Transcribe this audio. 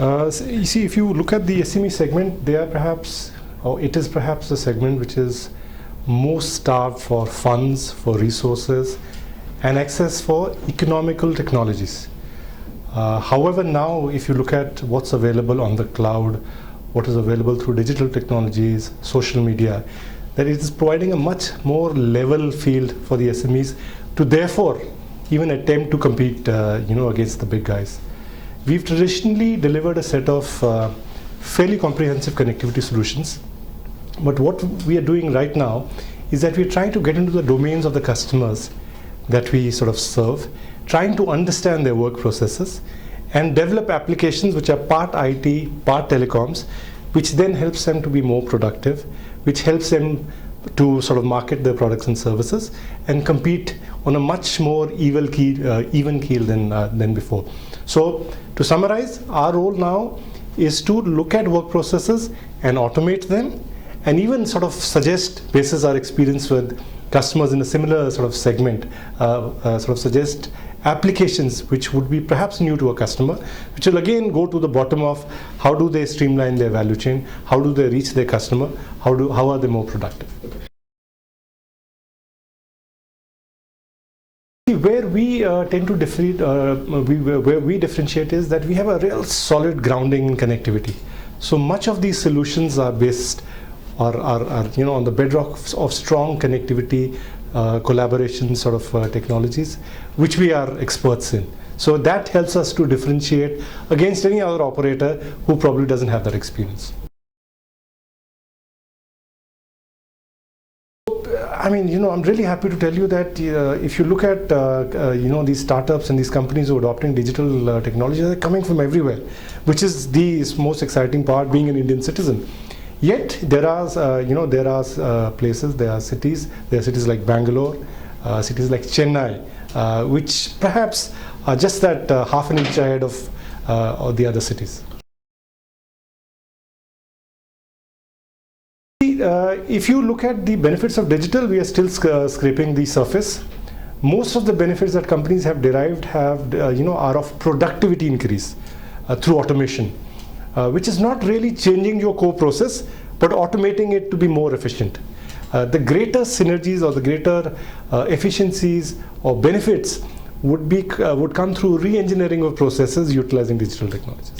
You see, if you look at the SME segment, they are perhaps, or it is perhaps the segment which is most starved for funds, for resources, and access for economical technologies. However, now if you look at what's available on the cloud, what is available through digital technologies, social media, that it is providing a much more level field for the SMEs to therefore even attempt to compete against the big guys. We've traditionally delivered a set of fairly comprehensive connectivity solutions, but what we are doing right now is that we're trying to get into the domains of the customers that we sort of serve, trying to understand their work processes and develop applications which are part IT, part telecoms, which then helps them to be more productive, which helps them to sort of market their products and services and compete on a much more even keel than before. So to summarize, our role now is to look at work processes and automate them, and even sort of suggest, basis our experience with customers in a similar sort of segment, sort of suggest applications which would be perhaps new to a customer, which will again go to the bottom of how do they streamline their value chain, how do they reach their customer, how are they more productive. Where we tend to where we differentiate is that we have a real solid grounding in connectivity. So much of these solutions are based are on the bedrock of strong connectivity, collaboration sort of technologies, which we are experts in. So that helps us to differentiate against any other operator who probably doesn't have that experience. I mean, I'm really happy to tell you that if you look at these startups and these companies who are adopting digital technology, they're coming from everywhere, which is the most exciting part, being an Indian citizen. Yet there are places, there are cities like Bangalore, cities like Chennai, which perhaps are just that half an inch ahead of the other cities. If you look at the benefits of digital, we are still scraping the surface. Most of the benefits that companies have derived are of productivity increase through automation, which is not really changing your core process, but automating it to be more efficient. The greater synergies or the greater efficiencies or benefits would come through re-engineering of processes utilizing digital technologies.